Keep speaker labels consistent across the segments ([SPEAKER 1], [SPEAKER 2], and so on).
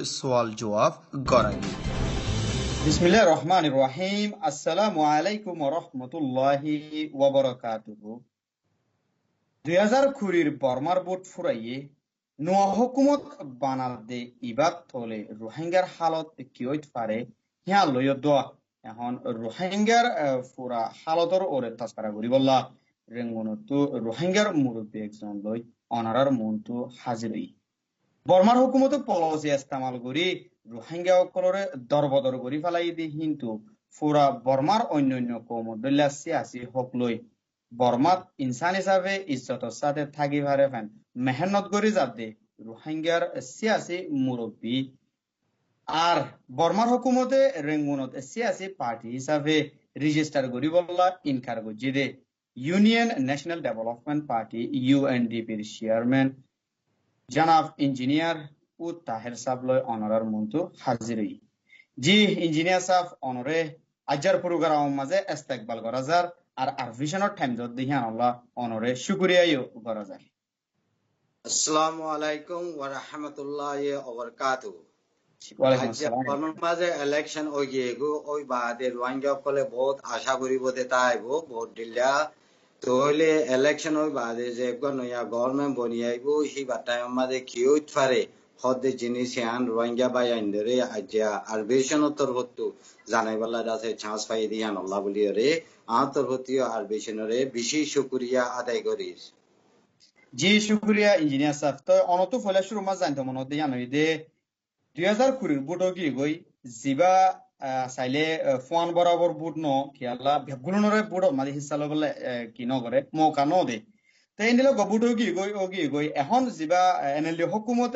[SPEAKER 1] सवाल जवाब गरांगे।
[SPEAKER 2] बिस्मिल्लाहिर रहमानिर रहीम। अस्सलामु अलैकुम व रहमतुल्लाहि व बाराकातुहु। 2020 বর্মার বুট ফুরাইয়ে নোয়া হুকুমত বানাদে ইবাদ তলে রোহিঙ্গার হালত কিয়ত পারে হিয়া লয় দোয়া এখন রোহিঙ্গার ফুরা হালতর ওরে তাস্কারা করি বললা রেঙ্গনতো রোহিঙ্গার মুরব্বী একজন লই অনারার মনটো হাজিরই বর্মার হুকুমত পলসি ইস্তেমাল করি রোহিঙ্গা সকলরে দরবদর করি ফেলাই দি কিন্তু ফুরা বর্মার অন্যান্য কৌমদুল্লাহ সিয়াসি হক লই বর্মাত ইনসান হিসাবে ইজ্জতর সাথে থাকি পারে ফেন মেহনত করি যাতে রোহিঙ্গার সিয়াসি মুরব্বী আর বর্মার হুকুমতে রেঙ্গুনত সিয়াসি পার্টি হিসাবে রেজিস্টার করি বললা ইনকার করছি দে ইউনিয়ন ন্যাশনাল ডেভেলপমেন্ট পার্টি ইউএনডিপির চেয়ারম্যান জনাব ইঞ্জিনিয়ার ও তাহের সাহেব লয় অনরার মন্তু হাজিরই জি ইঞ্জিনিয়ার সাহেব অনরে আজার প্রোগ্রাম মাঝে ইস্তেকবাল করা যার আর আরভিশনের টাইম যত দিহান আল্লাহ অনরে শুকরিয়াও করা যায়।
[SPEAKER 3] আসসালামু আলাইকুম ওয়া রাহমাতুল্লাহি ওয়া বারাকাতুহু।
[SPEAKER 2] ওয়ালাইকুম
[SPEAKER 3] আজ
[SPEAKER 2] আসসালাম।
[SPEAKER 3] বর্মার মাঝে ইলেকশন ওই গিয়েগো ওই বাদে রোহিঙ্গা কলে বহুত আশা করিব দে তাইবো ভোট দিলা তো হইলে ইলেকশন ওই বাদে যে নয়া গভর্নমেন্ট বনিয়াইবো হি বাটায় মাঝে কি হইত পারে হদে জিনিস আন রোহিঙ্গা বাই আইন্দরে আজ্জা আরবেশন উত্তর হতো জানাইবালা আছে চান্স পাই দিয়ান আল্লাহ বলি রে আতর হতিও আরবেশনরে বেশি শুকরিয়া আদায় করিস।
[SPEAKER 2] জি শুক্রিয়া ইঞ্জিনিয়ার সাহেব। তো অনত ফলে শুরু মাছ জানতে মনে হতে জানো দে 2020 বুট কি গই জিবা চাইলে ফোয়ান বরাবর বুট ন খেয়ালা ভেগুলনরে বুট মাঝে হিসা লবলে কি নগরে মৌকা ন দে তো এন্ডিল বুট কি গই এখন জিবা এনএলডি হুকুমত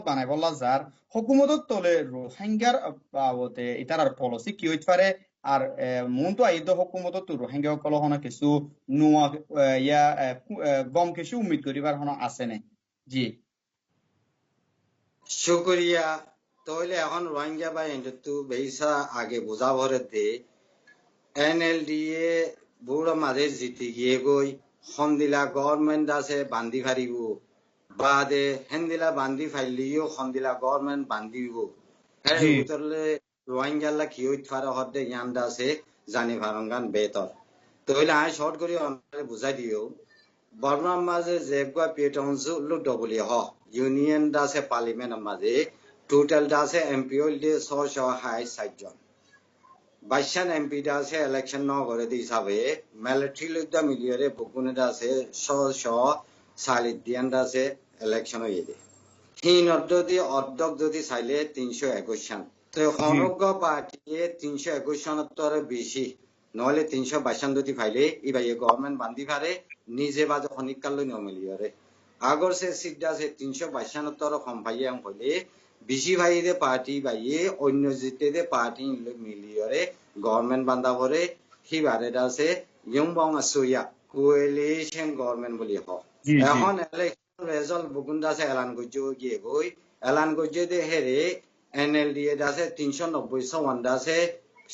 [SPEAKER 2] বানাই বললা যার হুকুমতত তলে রোহিঙ্গার বাবতে ইতার আর পলিসি কি হইতে পারে আর মন তো আইদ হুকুমতত তো রোহিঙ্গা সকল হন কিছু নোয়া ইয়া গম কিছু উম্মিদ করিবার হন আছে নে। জি
[SPEAKER 3] শুকরিয়া তাহলে এখন রোহিঙ্গা বা ইন্ডু বেইসা আগে বোঝা ভরে দে এনএলডিএ বুড়ো মাঝে জিতি গিয়ে গই সন্দিলা গভর্নমেন্ট আছে বান্ধি ফারিব বাদে হেন্দিলা বান্ধি ফাইলিও সন্দিলা গভর্নমেন্ট বান্ধিব এর
[SPEAKER 2] জি
[SPEAKER 3] ভিতরে রোহিঙ্গালা কি হইত ফারে হদে ইয়ান্ডা আছে জানি ফারঙ্গান বেতর তাহলে আই শর্ট করে বুঝাই দিও বর্মার মাঝে জেগুয়া পিয়েটনসু লুডবলি হ ইউনিয়ন দাসে পার্লিমেন্ট মাঝে টোটাল দাসে এমপি হইলে 660 জন 22 এমপি দাসে ইলেকশন ন করে দি হিসাবে মিলিটারি লুদ্দা মিলিয়রে বকুনে দাসে 640 দাসে ইলেকশন হইয়ে দে হিন অর্ধক যদি চাইলে 321 সন তো সমগ্র পার্টিয়ে 321 সনতর বেশি নহলে 322 যদি ফাইলে ইবাই গভর্নমেন্ট বান্ধি পারে নিজে বাজে খনিকাল লই নমিলিয়রে আগর সে সিডা সে 322 সনতর কম ভাইয়ে আম হইলে বেশি ভাইয়ে পার্টি বাইয়ে অন্য জিতে দে পার্টি মিলিয়রে গভর্নমেন্ট বান্ধা পরে হিবারে দাসে ইয়ংবং আসুয়া কোয়েলিশন গভর্নমেন্ট বলি হ এখন ইলেকশন রেজাল্ট বুগুন্ডা সে এলান করছে গিয়ে গই এলান করছে দে হেরে এনএলডিএ দাসে 390 সওয়ান দাসে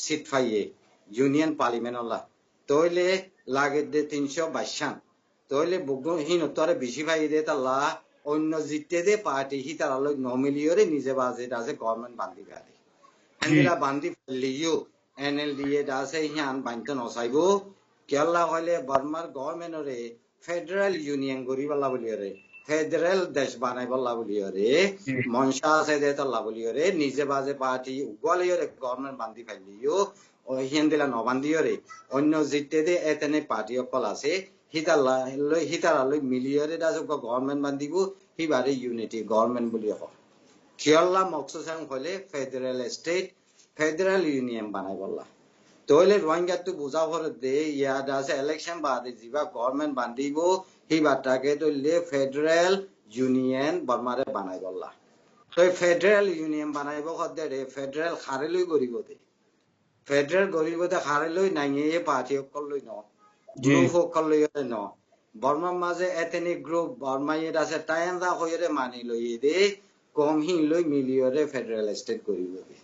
[SPEAKER 3] সিট ফাইয়ে ইউনিয়ন পার্লিমেন্ট ওলা তইলে লাগে দে 322 তইলে বুগু হিন উত্তরে বেশি ভাই দে তাল্লা অন্য জিতে দে পার্টি হি তারা লই নমিলিয়রে নিজে বাজে দাসে গভর্নমেন্ট বান্ধি পারে হেন্দিলা বান্ধি লিও এনএলডিএ দাসে হিয়ান বান্ধ নসাইবো কেলা হইলে বর্মার গভর্নমেন্টরে ফেডারেল ইউনিয়ন গরিবাল্লা বলিয়রে ফেডারেল দেশ বানাই বল্লা বলিয়রে মনসা আছে দে তাল্লা বলিয়রে নিজে বাজে পার্টি উগালিয়রে গভর্নমেন্ট বান্ধি ফাইলিও ও হিন্দিলা নবান্ধিয়রে অন্য জিতে দে এতেনে পার্টি অকল আছে হিতারা লই মিলিয়রে দাস গভর্নমেন্ট বান্ধিব হিবারে ইউনিটি গভর্নমেন্ট বলি হ খিয়ল্লা মকসুসাং হলে ফেডারেল স্টেট ফেডারেল ইউনিয়ন বানাই বল্লা তইলে রোহিঙ্গা তো বুঝা ভরে দে ইয়াদ আছে ইলেকশন বাদে যিবা গভর্নমেন্ট বান্ধিব হিবাটাকে তইলে ফেডারেল ইউনিয়ন বর্মারে বানাই বল্লা তই ফেডারেল ইউনিয়ন বানাইব হদে রে ফেডারেল খারে লই গরিব দে ফেডারেল গরিব দে খারে লই নাইয়ে পার্টি অকল লই ন গ্রুপ অকল লই ন বর্মার মাঝে এথেনিক গ্রুপ বর্মাইয়ে আছে টাইন্দা হইরে মানি লই দে কম হি লই মিলিয়রে ফেডারেল স্টেট গরিব দে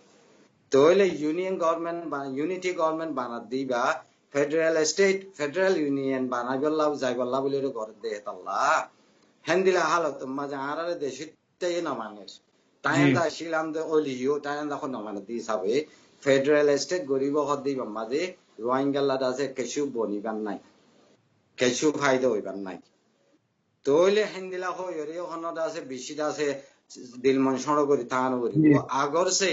[SPEAKER 3] তইলে ইউনিয়ন গভর্নমেন্ট বা ইউনিটি গভর্নমেন্ট বানা দিবা ফেডারেল স্টেট ফেডারেল ইউনিয়ন বানাই বল্লা যাই বল্লা বলি ঘর দে তাল্লা হেন্দিলা হালত মাঝে আরারে দেশিতে না মানের টাইন্দা শিলাম দে ওলিও টাইন্দা খন মানে দি সাবে ফেডারেল স্টেট গরিব হদি মাঝে রোহিঙ্গালা দাসে কিছু বনিবান নাই কিছু ফায়দা হইবার নাই তইলে হেন্দিলা হয় এর হনদা আছে বেশি আছে দিল মন সড় করি তাহানো করি আগর সে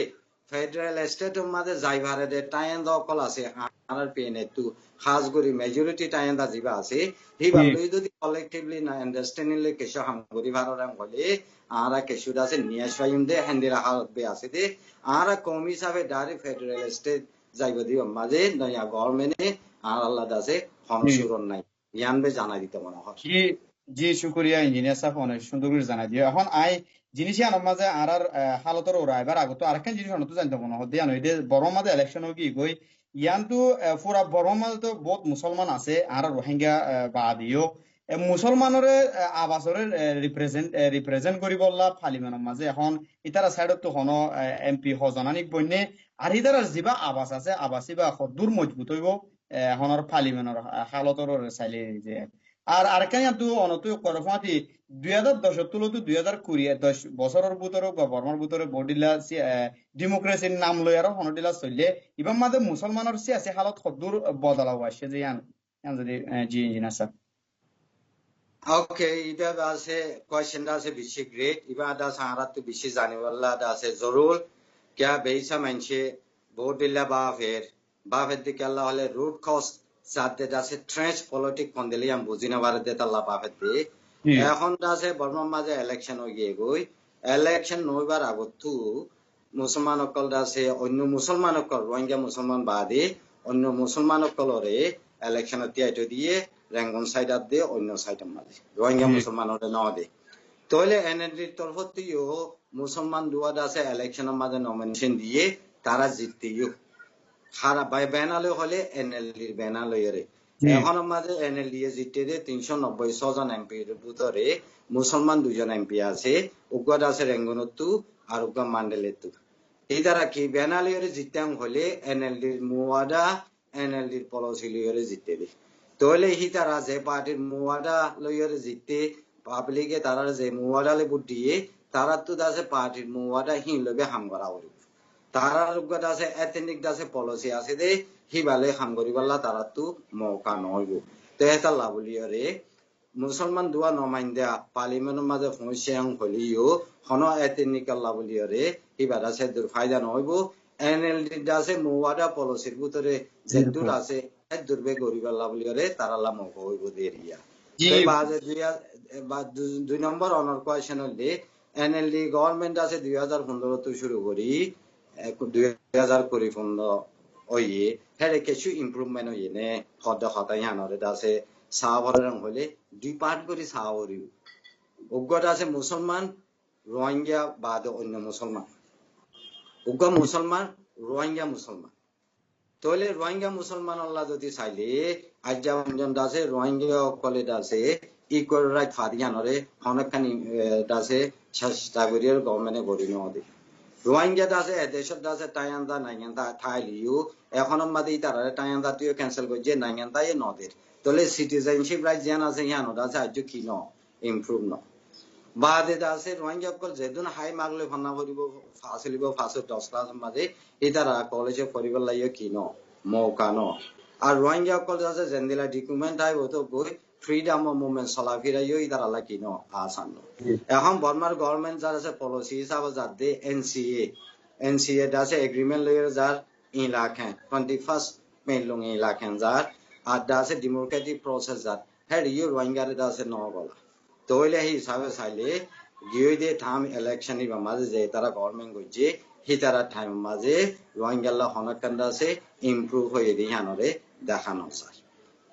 [SPEAKER 3] ফেডারেল স্টেট মাঝে যাইবারে দে টাইন্দা অকল আছে আর পেনে তু খাস করি মেজরিটি টাইন্দা জিবা আছে হিবা লই যদি কলেক্টিভলি না আন্ডারস্ট্যান্ডিংলি কিছু হাম করি ভাররাম বলে আরা কিছু আছে নিয়া সাইম দে হেন্দিলা হালত বে আছে দে আরা কম হিসাবে ডাইরেক্ট ফেডারেল স্টেট যাইব দিও মাঝে নয়া গভর্নমেন্টে আর আল্লাহ দাসে হনসুরন নাই ইয়ানবে জানাই দিতে মনে হয়
[SPEAKER 2] জি শুক্রিয়া ইঞ্জিনিয়ার সাহেব অনেক সুন্দর করে জানাই দিও এখন আই জিনিসই আনার মাঝে আর হালতর ওরা এবার আগত আরেকখান জিনিস অনত জানতে মনে হয় দিয়া নই বড় মাঝে ইলেকশন কি গই ইয়ান তো পুরা বড় মাঝে তো বহুত মুসলমান আছে আর রোহিঙ্গা বাদিও মুসলমানরে আবাসরে রিপ্রেজেন্ট করিব পার্লিমেন্টের মাঝে এখন ইতারা সাইডত তো হন এমপি হজনানিক বন্যে আর ইতারার যিবা আবাস আছে আবাসী বা দূর মজবুত হইব হনর পার্লিমেন্টের হালতর চাইলে যে আর আরেকখানি তো অনত করফাতি 2010 তুলতো 2010 বছরের ভিতরে গভর্নর ভিতরে বডিলা ডেমোক্রেসির নাম লই আর হনডিলা চললে ইবাম মাঝে মুসলমানের সিয়াসি হালত কদ্দুর বদলাও আসছে যে যদি জি engineer sir
[SPEAKER 3] Okay, ida da se question da se bishi great. Iba da sahara tu bishi jane wala da se zorul. Kya beisa manche bodilla ba fer de kalla hole root cause সাথে দাসে ট্রেন্চ politic কন্দেলিয়াম বুঝিনা বারে তাল্লা পাফেতে এখন দাসে বর্মা মাঝে election হই গিয়ে গই ইলেকশন নইবার আগতু মুসলমান অকল দাসে অন্য মুসলমান অকল রোহিঙ্গা মুসলমান বাদে অন্য মুসলমান অকলরে ইলেকশন তিয়াইটো দিয়ে রেঙ্গন সাইড দে অন্য সাইড মাঝে রোহিঙ্গা মুসলমানরে ন দে তইলে এনএলডি তরফতিও মুসলমান দুয়া দাসে ইলেকশনের মাঝে নমিনেশন দিয়ে তারা জিততেও খারাপ বাই বেনালে হলে এনএলডির বেনালয়রে এখন আমাদের এনএলডি জিতে 390 জন এমপির ভিতরে মুসলমান 2 জন এমপি আছে উগ্র আছে রেঙ্গনতু আর উগ্র মান্ডেলেতু এই দ্বারা কি বেনালয়রে জিতাম হলে এনএলডির মুওয়াদা এনএলডির পলিসি লয়রে জিতে দে তইলে হি তারা যে পার্টির মুওয়াদা লয়রে জিতে পাবলিকে তারা যে মুওয়াদালে ভোট দিয়ে তারা তো দাসে পার্টির মুওয়াদা হি লবে হাম করা হইব তারার উগ্র আছে এথনিক দাসে পলিসি আছে দে হিবালে হাম করিবাল্লা তারা তো মৌকা নইব তো এটা লাভলিয়রে মুসলমান দুয়া নমাইন্দা পার্লিমেন্টের মাঝে ফংশন হলিও হন এথনিক লাভলিয়রে হিবাদ আছে দূর ফায়দা নইব এনএলডি দাসে মুওয়াদা পলিসির ভিতরে যে দূর আছে এত দূরবে গরিবাল্লা বলিয়রে তারালা মৌকা হইব দেরিয়া তো বাজে দুই নম্বর অনার কোয়েশ্চন হলে এনএলডি গভর্নমেন্ট আছে 2015 তো শুরু করি 2015 oye here কিছু ইমপ্রুভমেন্ট হই নে হদ হতাই হানরে দাসে সাবরং হলে দুই পার্ট করি সাওরি উগ্র আছে মুসলমান রোহিঙ্গা বাদ অন্য মুসলমান উগ্র মুসলমান রোহিঙ্গা মুসলমান তলে রোহিঙ্গা মুসলমান আল্লাহ যদি চাইলে আজ যেমন দাসে রোহিঙ্গা কলে দাসে ইকুয়াল রাইট ফাদিয়ানরে অনেকখানি দাসে চেষ্টা করিয়ে গভর্নমেন্টে গড়ি নদে রোহিঙ্গা দাসে দেশের দাসে টাইয়ান্দা নাইয়ান্দা থাইলিও এখন মাদি তারা টাইয়ান্দা তুই ক্যান্সেল করছে নাইয়ান্দা এ নদের তলে সিটিজেনশিপ রাইট যেন আছে ইয়ান দাসে আজ কি ন ইমপ্রুভ ন বাদে দাসে রোহিঙ্গা কল যেদিন হাই মাগলে ভান্না করিব ফাসলিব ফাসে 10 ক্লাস মাঝে ইতারা কলেজে পরিবার লাইও কি ন মৌকা ন আর রোহিঙ্গা কল দাসে জেন্দিলা ডকুমেন্ট আই হতো গই ফ্রিডম অফ মুভমেন্ট চলাফিরাইও ইতারা লাগি ন আসান এখন বর্মার গভর্নমেন্ট যার আছে পলিসি হিসাবে যার দে এনসিএ দাসে এগ্রিমেন্ট লইয়ে যার ই লাখেন 21 মে লং ই লাখেন যার আর দাসে ডেমোক্রেটিক প্রসেস যার হেড ইউ রোহিঙ্গারে দাসে ন গলা তইলে হি হিসাবে চাইলে গিয়ে দে থাম ইলেকশন ইবা মাঝে যে তারা গভর্নমেন্ট গইছে হি তারা টাইম মাঝে রোহিঙ্গালা হনকান্দা আছে ইমপ্রুভ হয়ে দি হানরে দেখানো চাই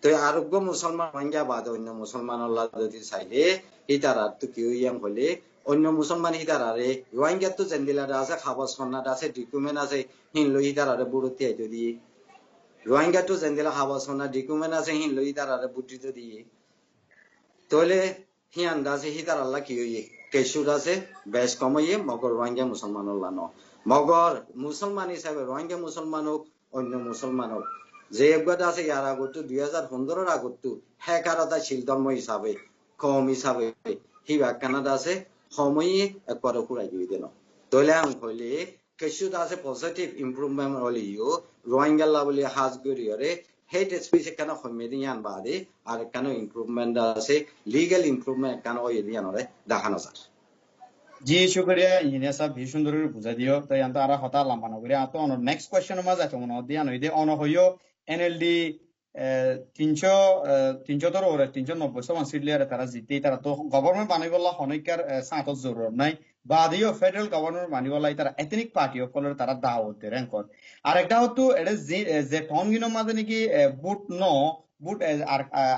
[SPEAKER 3] তো আরোগ্য মুসলমান রোহিঙ্গা বাদ অন্য মুসলমান আল্লাহ যদি চাইলে হি তারা তো কেউ ইয়াং হলে অন্য মুসলমান হি তারারে রোহিঙ্গা তো জেন্দিলা আছে খাবাস খন্না আছে ডকুমেন্ট আছে হিন লই তারারে বুড়তি আইতো দিয়ে রোহিঙ্গা তো জেন্দিলা খাবাস খন্না ডকুমেন্ট আছে হিন লই তারারে বুটিত দিয়ে তইলে হি আন্দাজে হি তার আল্লাহ কি হইয়ে কেশুর আছে বেশ কমাইয়ে মগর রোহিঙ্গা মুসলমান আল্লাহ ন মগর মুসলমান হিসাবে রোহিঙ্গা মুসলমান হোক অন্য মুসলমান হোক যে একবার আছে ইয়ার আগতো 2015 আগতো হেকারতা শিল ধর্ম হিসাবে কম হিসাবে হি কানাডা আছে সময়ে একবার কুড়াই দিয়ে দেন তো তোলে আং হইলে কিছু আছে পজিটিভ ইমপ্রুভমেন্ট হলিও রোহিঙ্গা লাবলি হাজ গরিয়রে হেট স্পিচ কেন হইমেদি আন বাদে আর কেন ইমপ্রুভমেন্ট আছে লিগ্যাল ইমপ্রুভমেন্ট কেন ওই দিয়ানরে দেখানো যায়
[SPEAKER 2] জি শুক্রিয়া ইঞ্জিনিয়ার সাহেব ভীষণ সুন্দর বুঝাই দিও তাই আন্ত আর হতা লম্বা না করে আতো অন নেক্সট কোশ্চেন মাঝে আছে মনে দিয়া নইদে অন হইও এনএলডি 300 তোর ওরে 390 সমান সিটলিয়ারে তারা জিতে তারা তো গভর্নমেন্ট বানাইবলা হনইকার সাত জরুরত নাই বাদিও ফেডারেল গভর্নমেন্ট বানাইবলা তারা এথনিক পার্টি অকলের তারা দাওয়াত দে রেঙ্কর আরেকটা হতো এটা যে টনগিনো মাঝে নাকি বুট ন বুট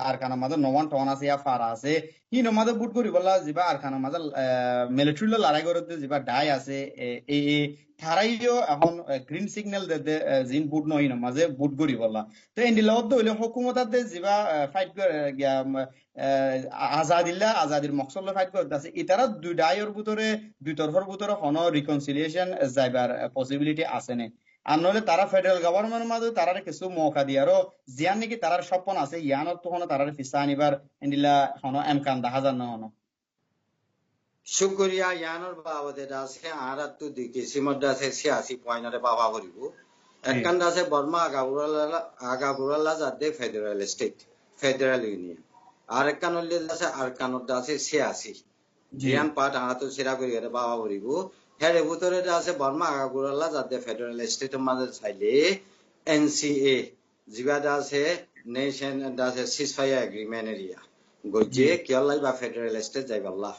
[SPEAKER 2] আর কানা মাঝে নওয়ান টন আছে ইয়া ফারা আছে হি নমাদে বুট করি বলা যিবা আর কানা মাঝে মিলিটারি লড়াই করতে যিবা ডাই আছে এই থারাইও এখন গ্রিন সিগন্যাল দে জিন বুট নই নমাজে বুট করি বলা তো এন্ডি লগত হইলে হুকুমতাতে যিবা ফাইট আজাদির মকসলে ফাইট করতে আছে ইতারা দুই ডাইয়ের ভিতরে দুই তরফের ভিতরে কোন রিকনসিলিয়েশন যাইবার পসিবিলিটি আছে নে আর নইলে তারা ফেডারেল গভর্নমেন্টের মাঝে তারার কিছু মৌকা দিয়ে আরো জিয়ান নাকি তারার স্বপ্ন আছে ইয়ানোর তো তারার ফিসা আনিবার এন্ডিলা হন এমকান দেখা যান না হন
[SPEAKER 3] শুক্রিয়া ইয়ানোর বাবদে আছে আর তো দিকে সিমত আছে 86 পয়েন্টরে বাবা করিব একখান আছে বর্মা আগাবুরালা যাতে ফেডারেল স্টেট ফেডারেল ইউনিয়ন আর একখান হলে আছে আরকানত আছে 86 জিয়ান পাট আর তো সেরা করি বাবা করিব হেরে ভিতরে আছে বর্মা আগাবুরালা যাতে ফেডারেল স্টেটের মাঝে চাইলে এনসিএ জিবাদা আছে নেশন আছে সিজফায়ার এগ্রিমেন্ট এরিয়া গজে কেলাই বা ফেডারেল স্টেট যাইবাল্লাহ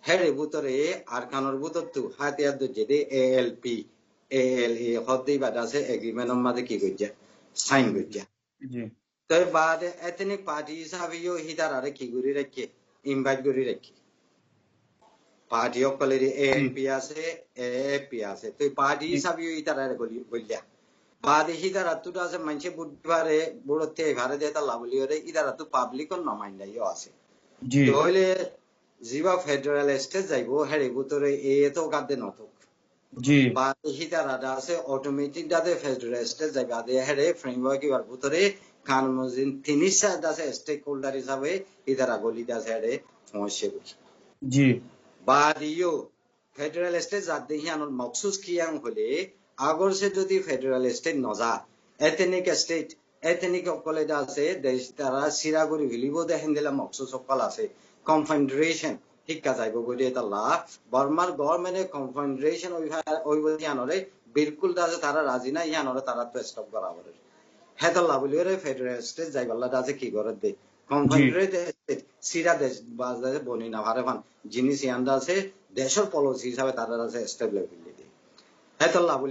[SPEAKER 3] হেরে ভিতরে আরকানোর ভিতর তো হাতিয়ার যেতে এএলপি এএলএ হদ্দি বাদ আছে এগ্রিমেন্টের মাঝে কি করছে সাইন করছে তো বাদে এথনিক পার্টি হিসাবেও হিতার আরে কি করে রাখে ইনভাইট করে রাখে পার্টি অকলের এএনপি আছে এএপি আছে তো পার্টি হিসাবেও হিতার আরে বললিয়া বাদে হিতার আতুটা আছে মানুষে বুধবারে বুড়তে ঘরে দেতা লাভলিওরে ইদার আতু পাবলিক নমাইন্দাইও আছে তাহলে জিবা ফেডারেল স্টেট যাইবো হেরে ভিতরে এ তো গাদে নতুক জি বা হিতারা আছে অটোমেটিক দাদে ফেডারেল স্টেট যাইবা দে হেরে ফ্রেমওয়ার্ক এর ভিতরে কানুনজিন তিনিশা দাসে স্টেক হোল্ডার হিসাবে হিতারা গলি দাসে হেরে পৌঁছে জি বাদিও ফেডারেল স্টেট যাতে হিয়ানোর মকসুস কিয়াং হলে আগর সে যদি ফেডারেল স্টেট নজা এথনিক স্টেট এথনিক অকলে আছে দেশ তারা সিরাগুড়ি ভিলিব দেখেন দিলা মকসুস অকল আছে কনফেডারেশন শিক্ষা যাইব গতি এটা লাভ বর্মার গভর্নমেন্টে কনফেডারেশন ওইব ইয়ানরে বিলকুল দাসে তারা রাজি না ইয়ানরে তারা তো স্টপ করা বলে হেতা লাভলিওরে ফেডারেল স্টেট যাইবাল্লা দাসে কি করে দে কনফেডারেট সিরা দেশ বাজারে বনি না ভারে ফান জিনিস ইয়ান্ডা আছে দেশের পলিসি হিসাবে তারা আছে স্টেবল হেতা লাভলি